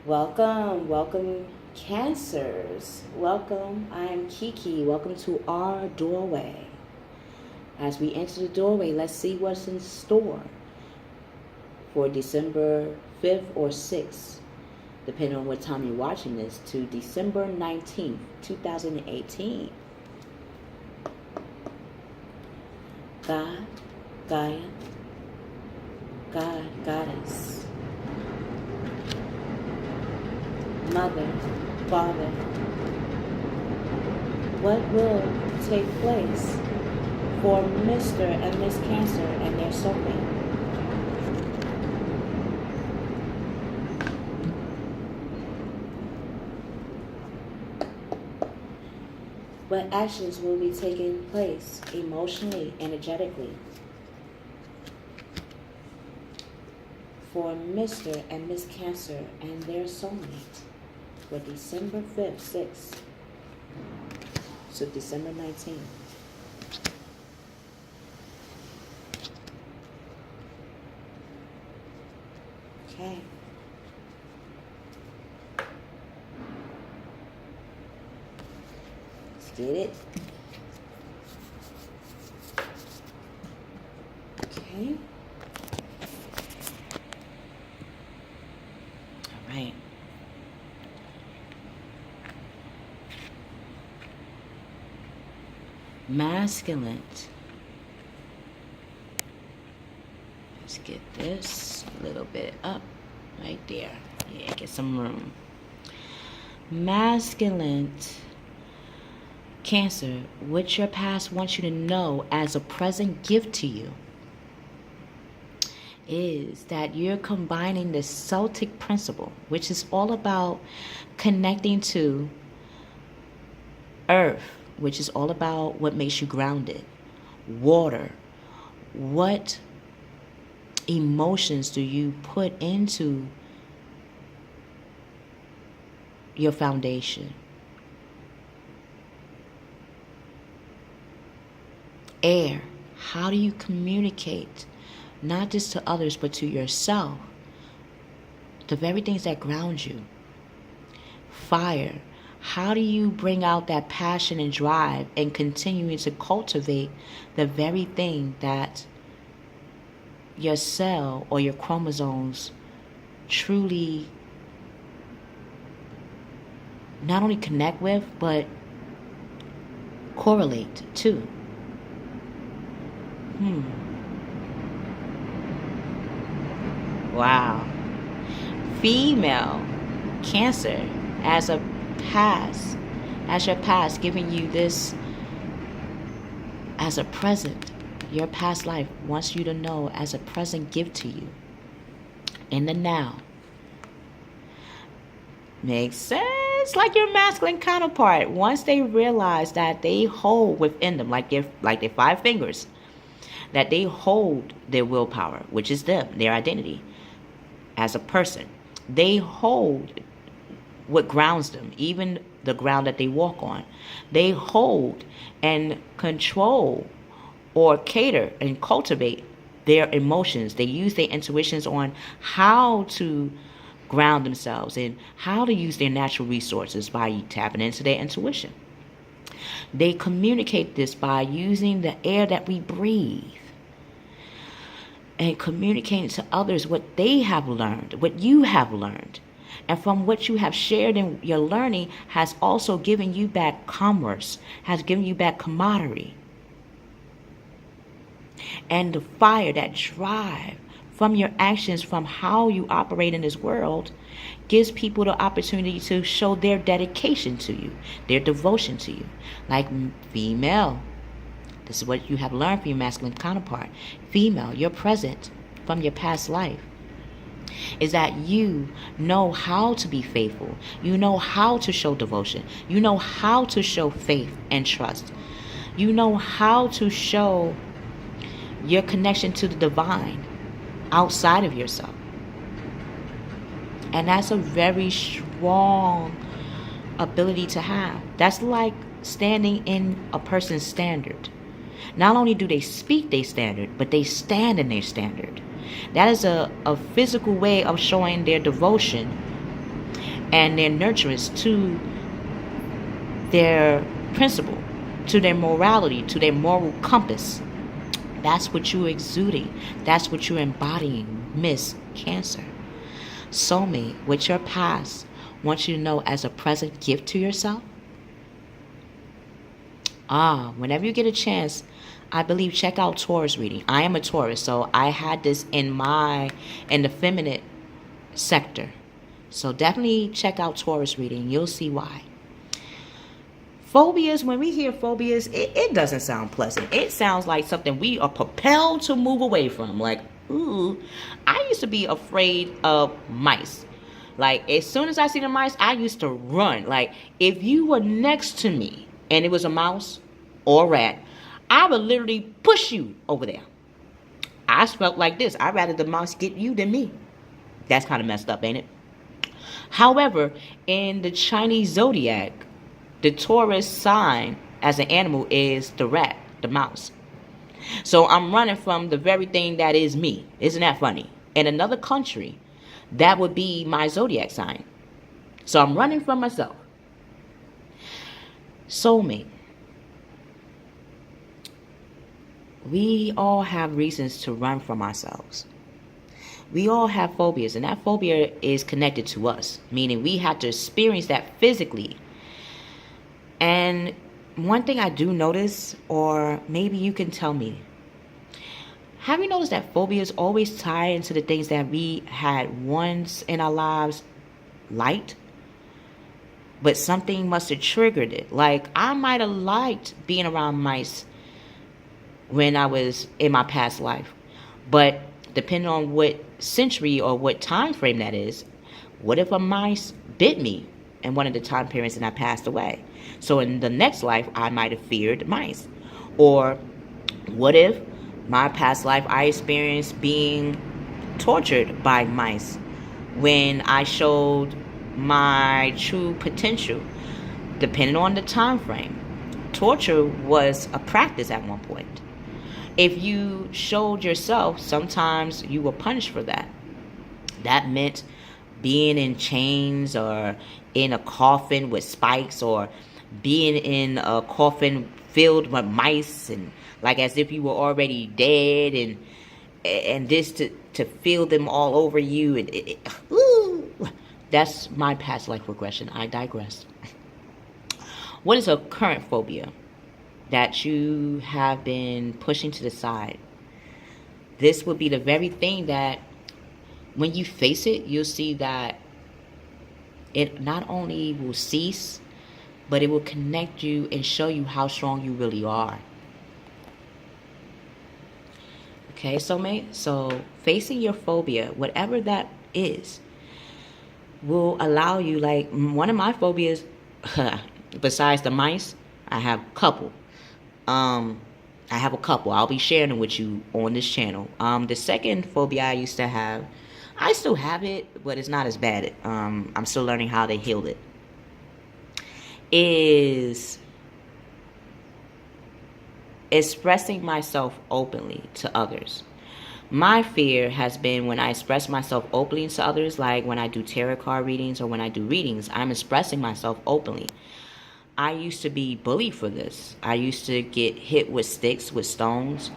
Welcome, Cancers. Welcome. I am Keykey. Welcome to our doorway. As we enter the doorway, let's see what's in store for December 5th or 6th, depending on what time you're watching this, to December 19th, 2018. God, Gaia, God, Goddess, Mother, Father, what will take place for Mr. and Miss Cancer and their soulmate? What actions will be taking place emotionally, energetically, for Mr. and Miss Cancer and their soulmate for December 5th, 6th to December 19th? Okay. Let's get it. Okay. All right. Masculine. Let's get this a little bit up right there. Yeah, get some room. Masculine Cancer, what your past wants you to know as a present gift to you is that you're combining the Celtic principle, which is all about connecting to earth, which is all about what makes you grounded, water, what emotions do you put into your foundation, air, how do you communicate not just to others but to yourself, the very things that ground you, fire, how do you bring out that passion and drive and continuing to cultivate the very thing that your cell or your chromosomes truly not only connect with, but correlate to? Wow. Female Cancer as your past, giving you this as a present. Your past life wants you to know as a present gift to you in the now. Makes sense. Like your masculine counterpart, once they realize that they hold within them, like their 5 fingers, that they hold their willpower, which is them, their identity as a person. They hold what grounds them, even the ground that they walk on. They hold and control or cater and cultivate their emotions. They use their intuitions on how to ground themselves and how to use their natural resources by tapping into their intuition. They communicate this by using the air that we breathe and communicating to others what they have learned, what you have learned. And from what you have shared in your learning has also given you back commerce, has given you back camaraderie. And the fire, that drive from your actions, from how you operate in this world, gives people the opportunity to show their dedication to you, their devotion to you. Like female, this is what you have learned from your masculine counterpart. Female, your present from your past life is that you know how to be faithful. You know how to show devotion. You know how to show faith and trust. You know how to show your connection to the divine outside of yourself. And that's a very strong ability to have. That's like standing in a person's standard. Not only do they speak their standard, but they stand in their standard. That is a physical way of showing their devotion and their nurturance to their principle, to their morality, to their moral compass. That's what you're exuding. That's what you're embodying, Miss Cancer. Soulmate, with your past, wants you to know as a present gift to yourself. Whenever you get a chance, I believe check out Taurus reading. I am a Taurus, so I had this in the feminine sector. So definitely check out Taurus reading. You'll see why. Phobias, when we hear phobias, it doesn't sound pleasant. It sounds like something we are propelled to move away from. Like, ooh, I used to be afraid of mice. Like, as soon as I see the mice, I used to run. Like, if you were next to me and it was a mouse or a rat, I would literally push you over there. I felt like this. I'd rather the mouse get you than me. That's kind of messed up, ain't it? However, in the Chinese zodiac, the Taurus sign as an animal is the rat, the mouse. So I'm running from the very thing that is me. Isn't that funny? In another country, that would be my zodiac sign. So I'm running from myself. Soulmate. We all have reasons to run from ourselves. We all have phobias, and that phobia is connected to us, meaning we have to experience that physically. And one thing I do notice, or maybe you can tell me, have you noticed that phobias always tie into the things that we had once in our lives liked? But something must have triggered it. Like, I might have liked being around mice when I was in my past life. But depending on what century or what time frame that is, what if a mice bit me in one of the time periods and I passed away? So in the next life, I might have feared mice. Or what if my past life I experienced being tortured by mice when I showed my true potential, depending on the time frame. Torture was a practice at one point. If you showed yourself, sometimes you were punished for that. That meant being in chains or in a coffin with spikes, or being in a coffin filled with mice, and like as if you were already dead, and this to feel them all over you. That's my past life regression. I digress. What is a current phobia that you have been pushing to the side? This would be the very thing that when you face it, you'll see that it not only will cease, but it will connect you and show you how strong you really are. Okay, soulmate? So facing your phobia, whatever that is, will allow you, like one of my phobias, besides the mice, I have a couple. I'll be sharing them with you on this channel. The second phobia I used to have, I still have it, but it's not as bad. I'm still learning how to heal it. Is expressing myself openly to others. My fear has been when I express myself openly to others, like when I do tarot card readings or when I do readings, I'm expressing myself openly. I used to be bullied for this. I used to get hit with sticks, with stones,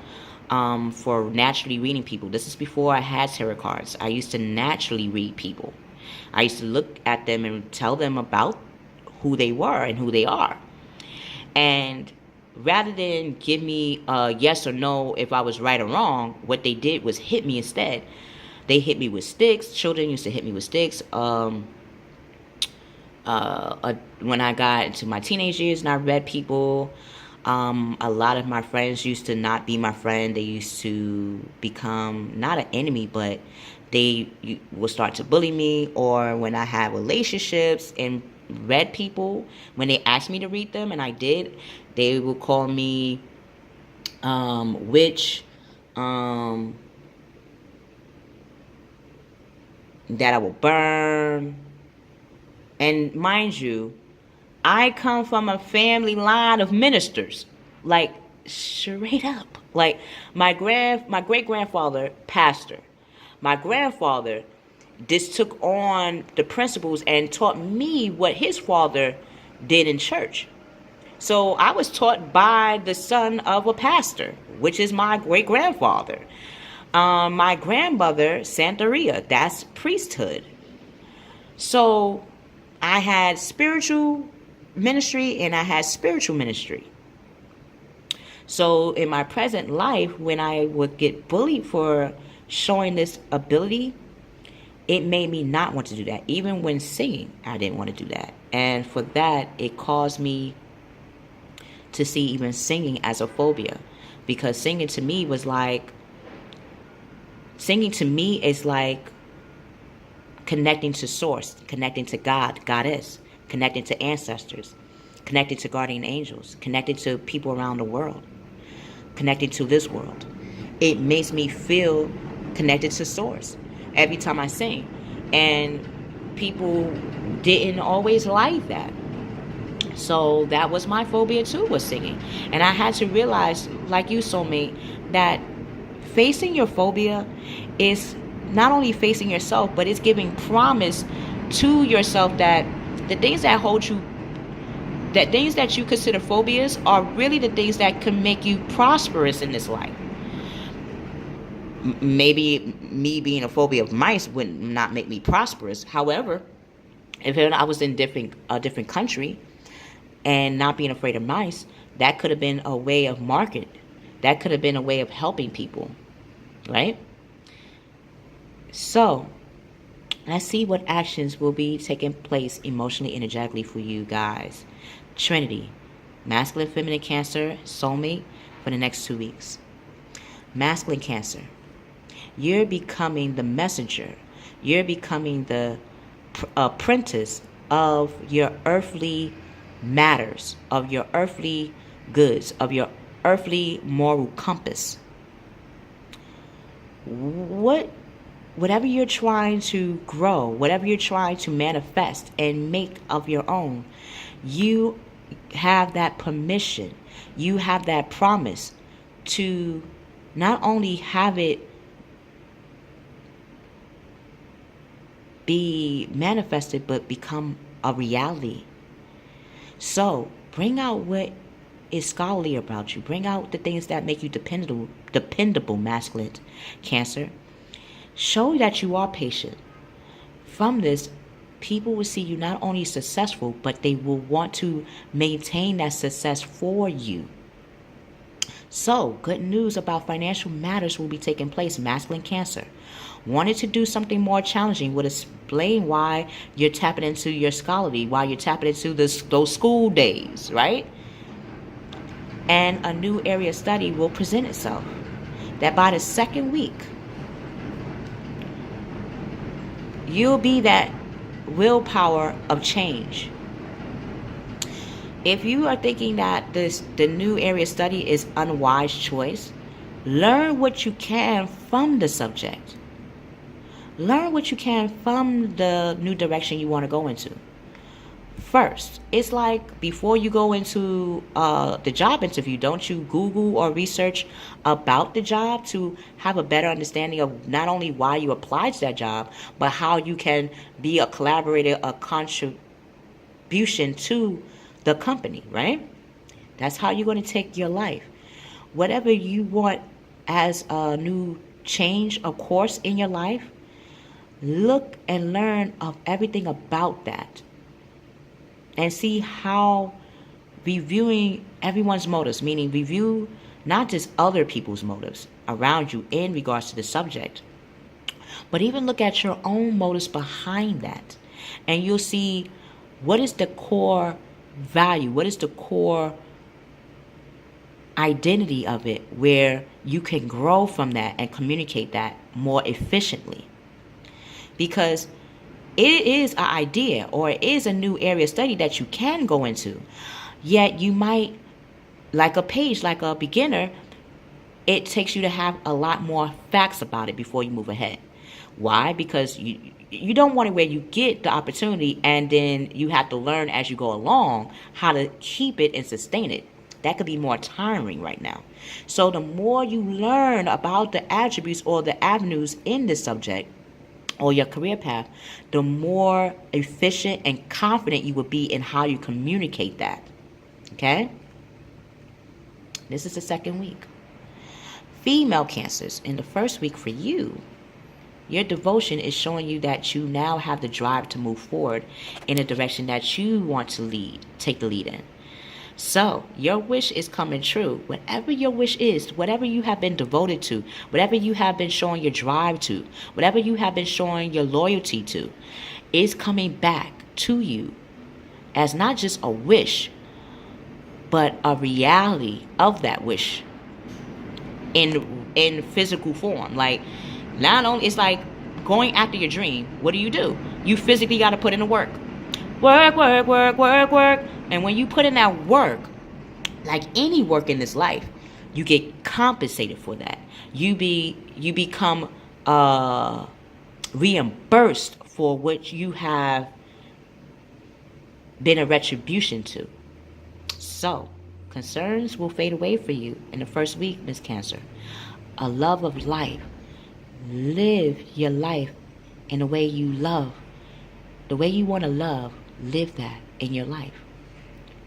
for naturally reading people. This is before I had tarot cards. I used to naturally read people. I used to look at them and tell them about who they were and who they are. And rather than give me a yes or no if I was right or wrong, what they did was hit me instead. They hit me with sticks. Children used to hit me with sticks. When I got into my teenage years and I read people, a lot of my friends used to not be my friend. They used to become not an enemy, but they will start to bully me. Or when I had relationships and read people, when they asked me to read them and I did, they will call me witch, that I will burn. And mind you, I come from a family line of ministers, like straight up. Like my great grandfather, pastor. My grandfather this took on the principles and taught me what his father did in church. So I was taught by the son of a pastor, which is my great grandfather. My grandmother, Santeria, that's priesthood. So I had spiritual ministry and I had spiritual ministry. So in my present life, when I would get bullied for showing this ability, it made me not want to do that. Even when singing, I didn't want to do that. And for that, it caused me to see even singing as a phobia. Because singing to me is like connecting to source, connecting to God, goddess, connecting to ancestors, connecting to guardian angels, connecting to people around the world, connecting to this world. It makes me feel connected to source every time I sing. And people didn't always like that. So that was my phobia too, was singing. And I had to realize, like you, Soulmate, that facing your phobia is not only facing yourself, but it's giving promise to yourself that the things that hold you, that things that you consider phobias are really the things that can make you prosperous in this life. Maybe me being a phobia of mice would not make me prosperous. However, if I was in a different country and not being afraid of mice, that could have been a way of market. That could have been a way of helping people, right? So let's see what actions will be taking place emotionally, energetically for you guys. Trinity, masculine, feminine Cancer, soulmate for the next 2 weeks. Masculine Cancer, you're becoming the messenger. You're becoming the apprentice of your earthly matters, of your earthly goods, of your earthly moral compass. Whatever you're trying to grow, whatever you're trying to manifest and make of your own, you have that permission, you have that promise to not only have it be manifested, but become a reality. So bring out what is scholarly about you. Bring out the things that make you dependable, masculine Cancer. Show that you are patient. From this, people will see you not only successful, but they will want to maintain that success for you. So, good news about financial matters will be taking place, masculine Cancer. Wanted to do something more challenging would explain why you're tapping into your scholarly, why you're tapping into those school days, right? And a new area of study will present itself. That by the second week, you'll be that willpower of change. If you are thinking that the new area study is unwise choice, learn what you can from the subject. Learn what you can from the new direction you want to go into. First, it's like before you go into the job interview, don't you Google or research about the job to have a better understanding of not only why you applied to that job, but how you can be a collaborator, a contribution to the company, right? That's how you're going to take your life. Whatever you want as a new change, of course, in your life, look and learn of everything about that. And see how reviewing everyone's motives, meaning review not just other people's motives around you in regards to the subject, but even look at your own motives behind that. And you'll see what is the core value, what is the core identity of it, where you can grow from that and communicate that more efficiently. Because it is an idea or it is a new area of study that you can go into. Yet you might, like a page, like a beginner, it takes you to have a lot more facts about it before you move ahead. Why? Because you don't want it where you get the opportunity and then you have to learn as you go along how to keep it and sustain it. That could be more tiring right now. So the more you learn about the attributes or the avenues in this subject, or your career path, the more efficient and confident you will be in how you communicate that. Okay? This is the second week. Female Cancers, in the first week for you, your devotion is showing you that you now have the drive to move forward in a direction that you want to take the lead in. So, your wish is coming true. Whatever your wish is, whatever you have been devoted to, whatever you have been showing your drive to, whatever you have been showing your loyalty to, is coming back to you as not just a wish, but a reality of that wish in physical form. Like, not only, it's like going after your dream. What do? You physically got to put in the work. Work, work, work, work, work. And when you put in that work, like any work in this life, you get compensated for that. You become reimbursed for what you have been a retribution to. So, concerns will fade away for you in the first week, Miss Cancer. A love of life. Live your life in the way you love. The way you want to love, live that in your life.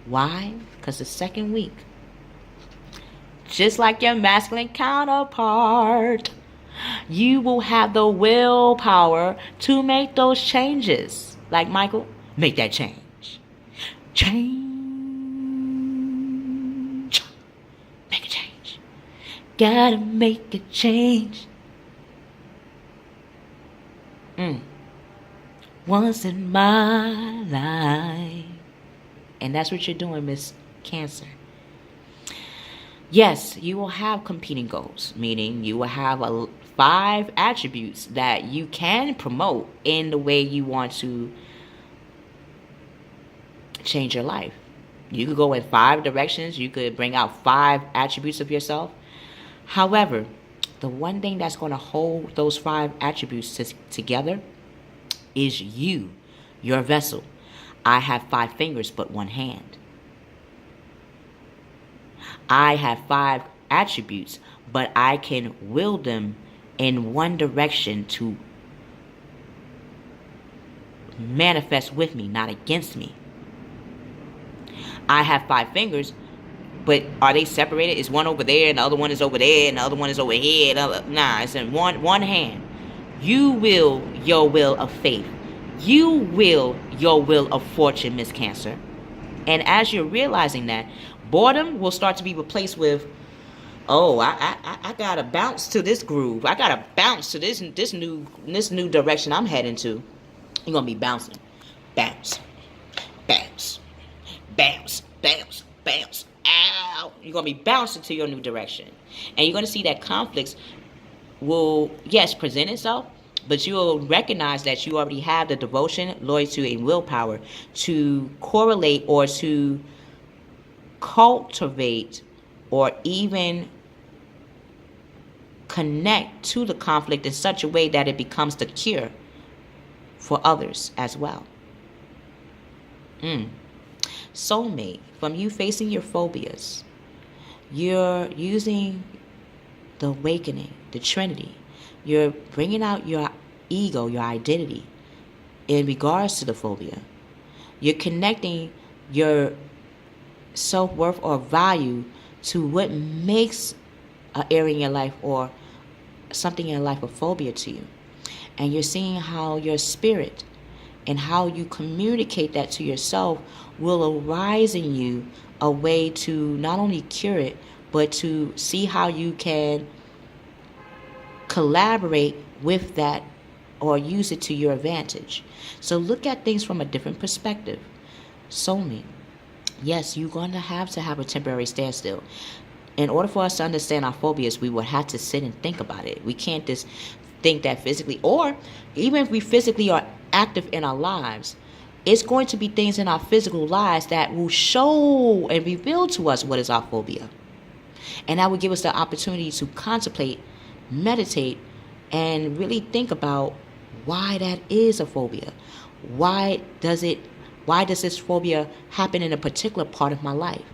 Why? Because the second week, just like your masculine counterpart, you will have the willpower to make those changes. Like Michael, make that change. Change. Make a change. Gotta make a change. Once in my life. And that's what you're doing, Miss Cancer. Yes, you will have competing goals, meaning you will have 5 attributes that you can promote in the way you want to change your life. You could go in 5 directions. You could bring out 5 attributes of yourself. However, the one thing that's going to hold those 5 attributes together is you, your vessel. I have 5 fingers but 1 hand. I have 5 attributes, but I can will them in one direction to manifest with me, not against me. I have 5 fingers, but are they separated? Is one over there and the other one is over there and the other one is over here? Nah, it's in one hand. You will your will of faith. You will your will of fortune, Miss Cancer. And as you're realizing that, boredom will start to be replaced with, oh, I gotta bounce to this groove. I gotta bounce to this new direction I'm heading to. You're gonna be bouncing. Bounce. Bounce. Bounce. Bounce. Bounce. Ow. You're gonna be bouncing to your new direction. And you're gonna see that conflicts will, yes, present itself, but you will recognize that you already have the devotion, loyalty, and willpower to correlate or to cultivate or even connect to the conflict in such a way that it becomes the cure for others as well. Soulmate, from you facing your phobias, you're using the awakening, the Trinity. You're bringing out your ego, your identity in regards to the phobia. You're connecting your self-worth or value to what makes an area in your life or something in your life a phobia to you. And you're seeing how your spirit and how you communicate that to yourself will arise in you a way to not only cure it, but to see how you can collaborate with that or use it to your advantage. So look at things from a different perspective. Soulmate, yes, you're going to have a temporary standstill. In order for us to understand our phobias, we will have to sit and think about it. We can't just think that physically, or even if we physically are active in our lives, it's going to be things in our physical lives that will show and reveal to us what is our phobia. And that will give us the opportunity to contemplate, meditate, and really think about why that is a phobia. Why does this phobia happen in a particular part of my life?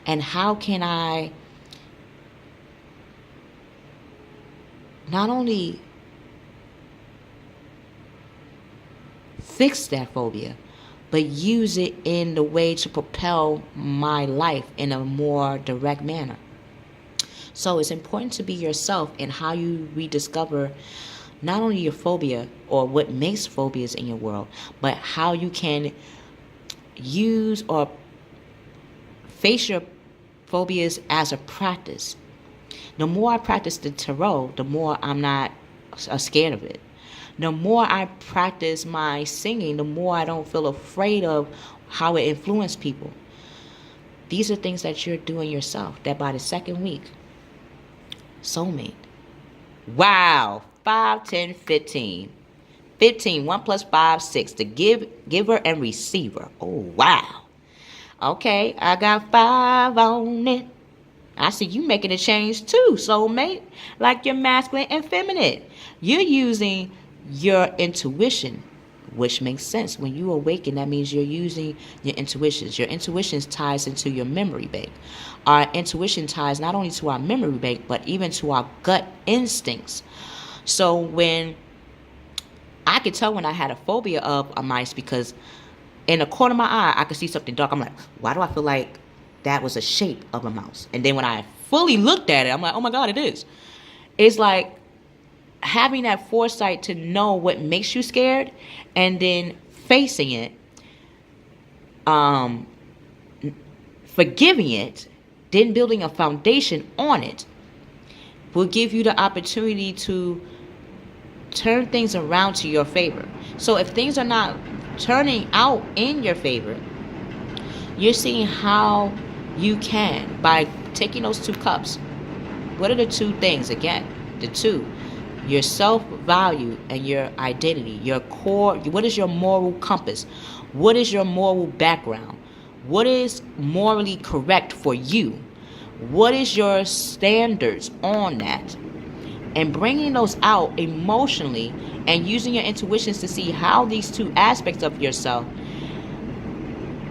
And how can I not only fix that phobia, but use it in the way to propel my life in a more direct manner. So it's important to be yourself in how you rediscover not only your phobia or what makes phobias in your world, but how you can use or face your phobias as a practice. The more I practice the tarot, the more I'm not scared of it. The more I practice my singing, the more I don't feel afraid of how it influences people. These are things that you're doing yourself, that by the second week, soulmate. Wow. 5, 10, 15. 15, 1 plus 5, 6. The giver and receiver. Oh, wow. Okay, I got 5 on it. I see you making a change too, soulmate. Like your masculine and feminine. You're using your intuition, which makes sense. When you awaken, that means you're using your intuitions. Your intuitions ties into your memory bank. Our intuition ties not only to our memory bank, but even to our gut instincts. So when I could tell when I had a phobia of a mice, because in the corner of my eye, I could see something dark. I'm like, why do I feel like that was a shape of a mouse? And then when I fully looked at it, I'm like, oh my God, it is. It's like having that foresight to know what makes you scared and then facing it, forgiving it, then building a foundation on it will give you the opportunity to turn things around to your favor. So if things are not turning out in your favor, you're seeing how you can, by taking those 2 cups. What are the 2 things? Again, the 2. Your self-value and your identity, your core. What is your moral compass? What is your moral background? What is morally correct for you? What is your standards on that? And bringing those out emotionally and using your intuitions to see how these 2 aspects of yourself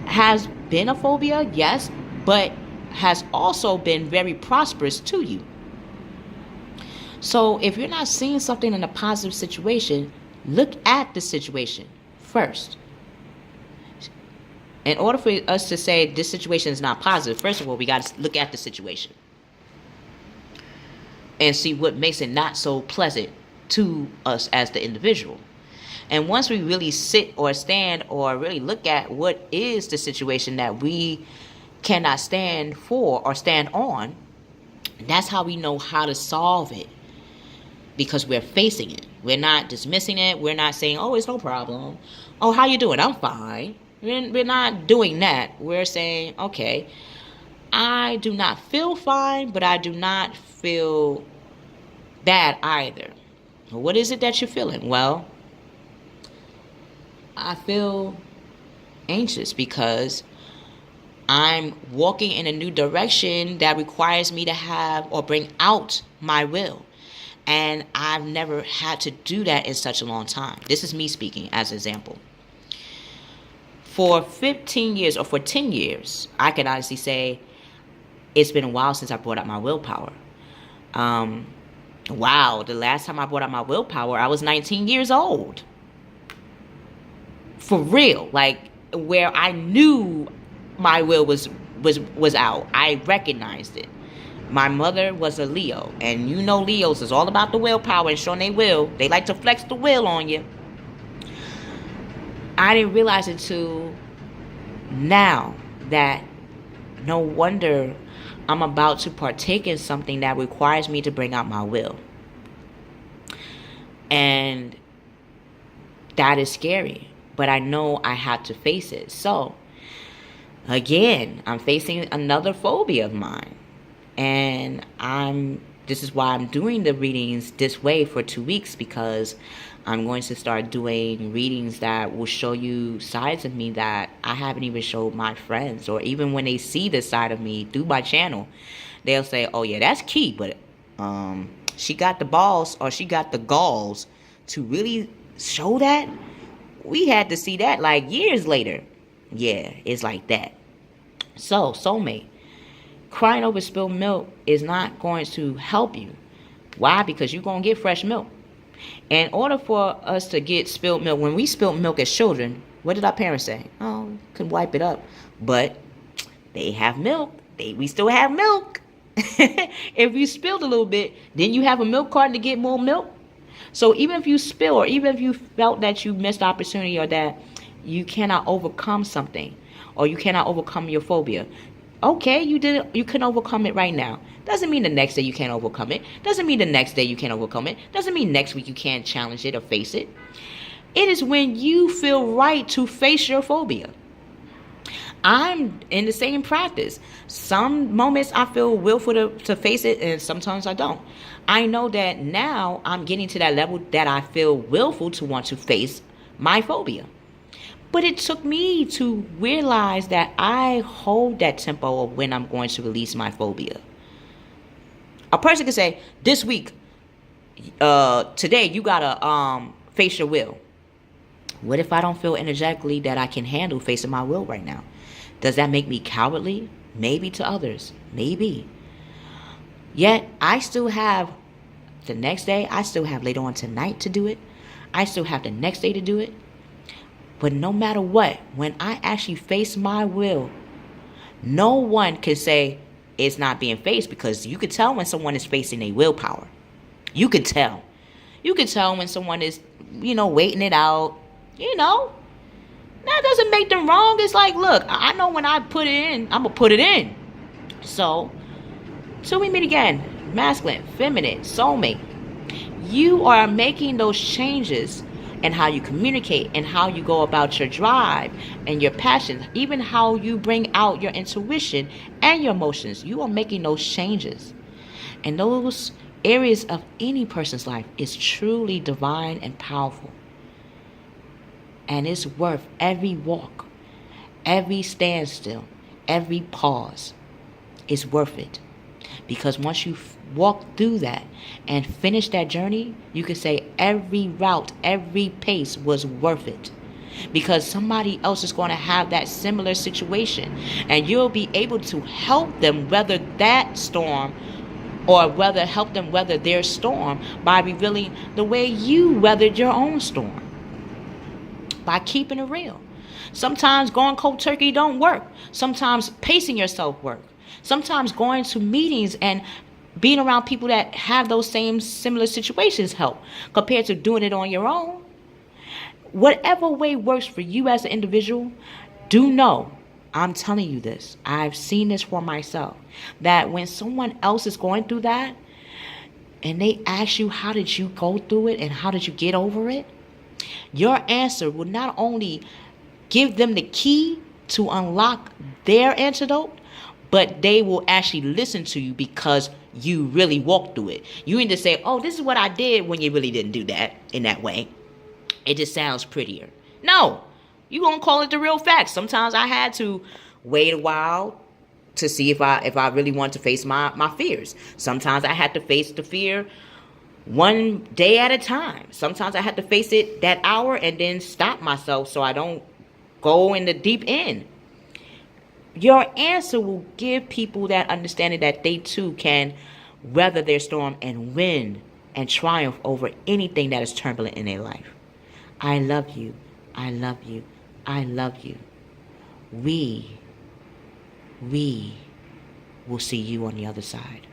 has been a phobia, yes, but has also been very prosperous to you. So if you're not seeing something in a positive situation, look at the situation first. In order for us to say this situation is not positive, first of all, we got to look at the situation and see what makes it not so pleasant to us as the individual. And once we really sit or stand or really look at what is the situation that we cannot stand for or stand on, that's how we know how to solve it. Because we're facing it. We're not dismissing it. We're not saying, oh, it's no problem. Oh, how you doing? I'm fine. We're not doing that. We're saying, okay, I do not feel fine, but I do not feel bad either. What is it that you're feeling? Well, I feel anxious because I'm walking in a new direction that requires me to have or bring out my will. And I've never had to do that in such a long time. This is me speaking as an example. For 15 years or for 10 years, I can honestly say it's been a while since I brought up my willpower. Wow, the last time I brought up my willpower, I was 19 years old. For real, like where I knew my will was out. I recognized it. My mother was a Leo, and you know Leos is all about the willpower and showing they will. They like to flex the will on you. I didn't realize it till now that no wonder I'm about to partake in something that requires me to bring out my will. And that is scary, but I know I have to face it. So, again, I'm facing another phobia of mine. And this is why I'm doing the readings this way for 2 weeks, because I'm going to start doing readings that will show you sides of me that I haven't even showed my friends. Or even when they see this side of me through my channel, they'll say, oh yeah, that's Key, but she got the balls or she got the galls to really show that. We had to see that like years later. Yeah, it's like that. So, soulmate. Crying over spilled milk is not going to help you. Why? Because you're going to get fresh milk. In order for us to get spilled milk, when we spilled milk as children, what did our parents say? Oh, could wipe it up. But they have milk. We still have milk. If you spilled a little bit, then you have a milk carton to get more milk. So even if you spill, or even if you felt that you missed opportunity, or that you cannot overcome something, or you cannot overcome your phobia, okay, you can overcome it right now. Doesn't mean the next day you can't overcome it. Doesn't mean the next day you can't overcome it. Doesn't mean next week you can't challenge it or face it. It is when you feel right to face your phobia. I'm in the same practice. Some moments I feel willful to face it, and sometimes I don't. I know that now I'm getting to that level that I feel willful to want to face my phobia. But it took me to realize that I hold that tempo of when I'm going to release my phobia. A person could say, this week, today, you gotta face your will. What if I don't feel energetically that I can handle facing my will right now? Does that make me cowardly? Maybe to others. Maybe. Yet, I still have the next day. I still have later on tonight to do it. I still have the next day to do it. But no matter what, when I actually face my will, no one can say it's not being faced, because you could tell when someone is facing a willpower. You could tell. You could tell when someone is, waiting it out. That doesn't make them wrong. It's like, look, I know when I put it in, I'm going to put it in. So, till we meet again, masculine, feminine, soulmate, you are making those changes in how you communicate and how you go about your drive and your passions, even how you bring out your intuition and your emotions. You are making those changes. And those areas of any person's life is truly divine and powerful. And it's worth every walk, every standstill, every pause. It's worth it. Because once you walk through that and finish that journey, you can say every route, every pace was worth it. Because somebody else is going to have that similar situation. And you'll be able to help them weather that storm, or help them weather their storm by revealing the way you weathered your own storm. By keeping it real. Sometimes going cold turkey don't work. Sometimes pacing yourself work. Sometimes going to meetings and being around people that have those same similar situations help, compared to doing it on your own. Whatever way works for you as an individual, do know, I'm telling you this, I've seen this for myself, that when someone else is going through that and they ask you, how did you go through it and how did you get over it? Your answer will not only give them the key to unlock their antidote, but they will actually listen to you because you really walked through it. You need to say, oh, this is what I did, when you really didn't do that in that way. It just sounds prettier. No, you gonna call it the real facts. Sometimes I had to wait a while to see if I really wanted to face my fears. Sometimes I had to face the fear one day at a time. Sometimes I had to face it that hour and then stop myself so I don't go in the deep end. Your answer will give people that understanding that they too can weather their storm and win and triumph over anything that is turbulent in their life. I love you. I love you. I love you. We will see you on the other side.